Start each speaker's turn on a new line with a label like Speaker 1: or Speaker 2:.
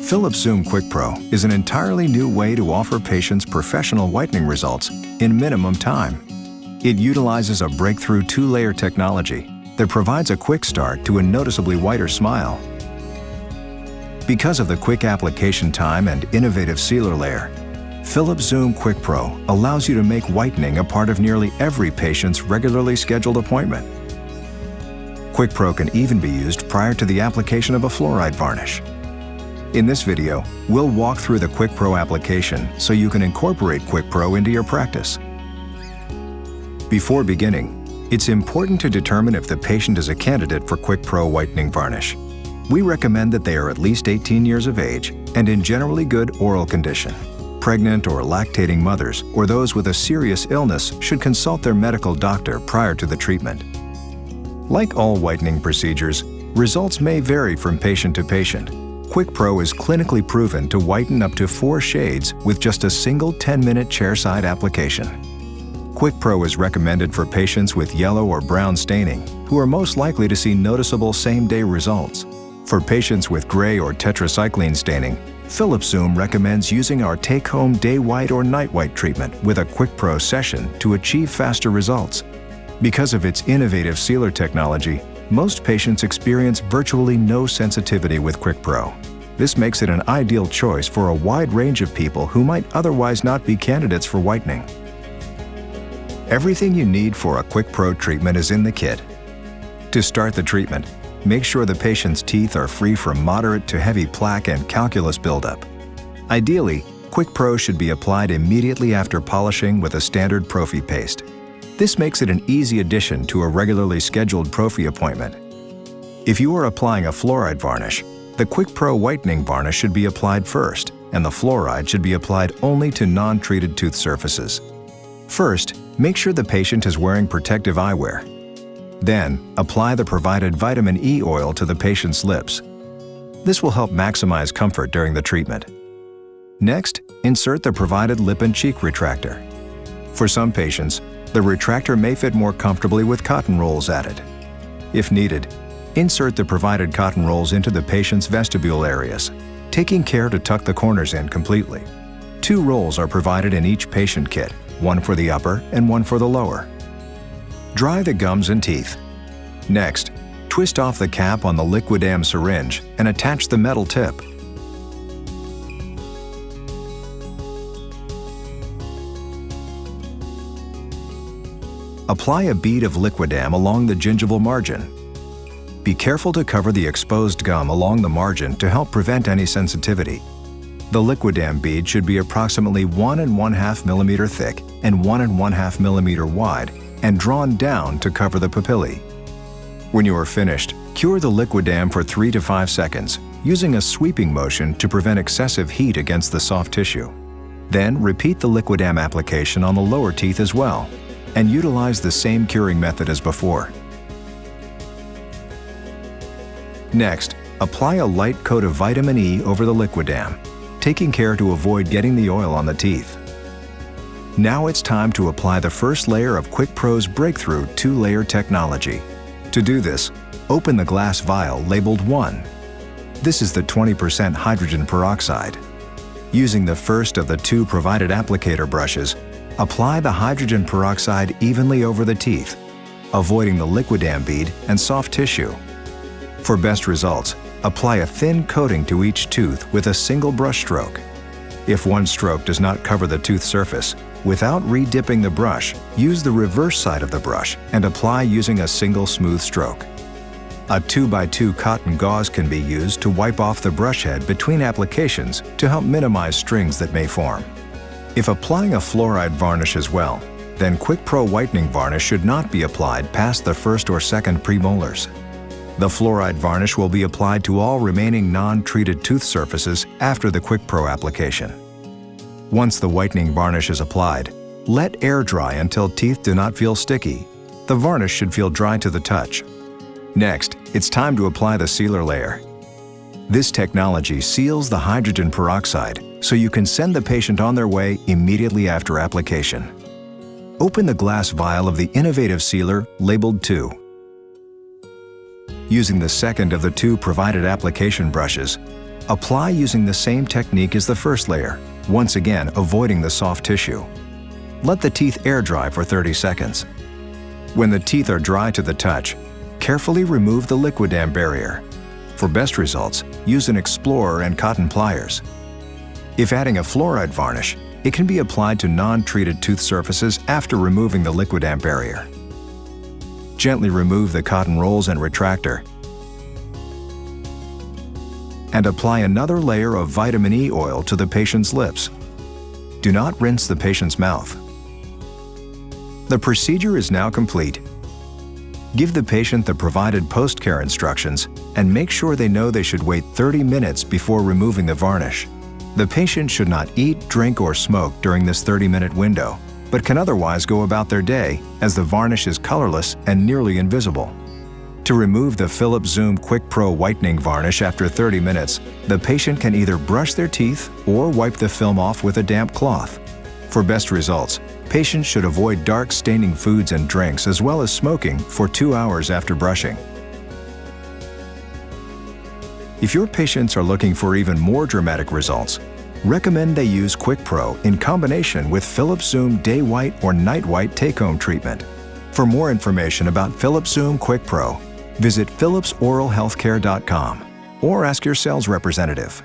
Speaker 1: Philips Zoom Quick Pro is an entirely new way to offer patients professional whitening results in minimum time. It utilizes a breakthrough two-layer technology that provides a quick start to a noticeably whiter smile. Because of the quick application time and innovative sealer layer, Philips Zoom Quick Pro allows you to make whitening a part of nearly every patient's regularly scheduled appointment. Quick Pro can even be used prior to the application of a fluoride varnish. In this video, we'll walk through the Quick Pro application so you can incorporate Quick Pro into your practice. Before beginning, it's important to determine if the patient is a candidate for Quick Pro whitening varnish. We recommend that they are at least 18 years of age and in generally good oral condition. Pregnant or lactating mothers or those with a serious illness should consult their medical doctor prior to the treatment. Like all whitening procedures, results may vary from patient to patient. Quick Pro is clinically proven to whiten up to 4 shades with just a single 10-minute chairside application. Quick Pro is recommended for patients with yellow or brown staining, who are most likely to see noticeable same-day results. For patients with gray or tetracycline staining, Philips Zoom recommends using our take-home day white or night white treatment with a Quick Pro session to achieve faster results. Because of its innovative sealer technology, most patients experience virtually no sensitivity with Quick Pro. This makes it an ideal choice for a wide range of people who might otherwise not be candidates for whitening. Everything you need for a Quick Pro treatment is in the kit. To start the treatment, make sure the patient's teeth are free from moderate to heavy plaque and calculus buildup. Ideally, Quick Pro should be applied immediately after polishing with a standard prophy paste. This makes it an easy addition to a regularly scheduled prophy appointment. If you are applying a fluoride varnish, the Quick Pro whitening varnish should be applied first, and the fluoride should be applied only to non-treated tooth surfaces. First, make sure the patient is wearing protective eyewear. Then, apply the provided vitamin E oil to the patient's lips. This will help maximize comfort during the treatment. Next, insert the provided lip and cheek retractor. For some patients, the retractor may fit more comfortably with cotton rolls added. If needed, insert the provided cotton rolls into the patient's vestibule areas, taking care to tuck the corners in completely. 2 rolls are provided in each patient kit, one for the upper and one for the lower. Dry the gums and teeth. Next, twist off the cap on the Liquidam syringe and attach the metal tip. Apply a bead of Liquidam along the gingival margin. Be careful to cover the exposed gum along the margin to help prevent any sensitivity. The Liquidam bead should be approximately 1 1/2 mm thick and 1 1/2 mm wide and drawn down to cover the papillae. When you are finished, cure the Liquidam for 3 to 5 seconds, using a sweeping motion to prevent excessive heat against the soft tissue. Then repeat the Liquidam application on the lower teeth as well, and utilize the same curing method as before. Next, apply a light coat of vitamin E over the Liquidam, taking care to avoid getting the oil on the teeth. Now it's time to apply the first layer of Quick Pro's breakthrough two-layer technology. To do this, open the glass vial labeled 1. This is the 20% hydrogen peroxide. Using the first of the 2 provided applicator brushes, apply the hydrogen peroxide evenly over the teeth, avoiding the Liquidam bead and soft tissue. For best results, apply a thin coating to each tooth with a single brush stroke. If one stroke does not cover the tooth surface, without re-dipping the brush, use the reverse side of the brush and apply using a single smooth stroke. A 2x2 cotton gauze can be used to wipe off the brush head between applications to help minimize strings that may form. If applying a fluoride varnish as well, then Quick Pro whitening varnish should not be applied past the first or second premolars. The fluoride varnish will be applied to all remaining non-treated tooth surfaces after the Quick Pro application. Once the whitening varnish is applied, let air dry until teeth do not feel sticky. The varnish should feel dry to the touch. Next, it's time to apply the sealer layer. This technology seals the hydrogen peroxide so you can send the patient on their way immediately after application. Open the glass vial of the innovative sealer labeled 2. Using the second of the 2 provided application brushes, Apply using the same technique as the first layer, once again avoiding the soft tissue. Let the teeth air dry for 30 seconds. When the teeth are dry to the touch, carefully remove the Liquidam barrier. For best results, use an Explorer and cotton pliers. If adding a fluoride varnish, it can be applied to non-treated tooth surfaces after removing the Liquidam barrier. Gently remove the cotton rolls and retractor, and apply another layer of vitamin E oil to the patient's lips. Do not rinse the patient's mouth. The procedure is now complete. Give the patient the provided post-care instructions and make sure they know they should wait 30 minutes before removing the varnish. The patient should not eat, drink, or smoke during this 30-minute window, but can otherwise go about their day as the varnish is colorless and nearly invisible. To remove the Philips Zoom Quick Pro Whitening Varnish after 30 minutes, the patient can either brush their teeth or wipe the film off with a damp cloth. For best results, patients should avoid dark staining foods and drinks as well as smoking for 2 hours after brushing. If your patients are looking for even more dramatic results, recommend they use Quick Pro in combination with Philips Zoom Day White or Night White Take-Home Treatment. For more information about Philips Zoom Quick Pro, visit philipsoralhealthcare.com or ask your sales representative.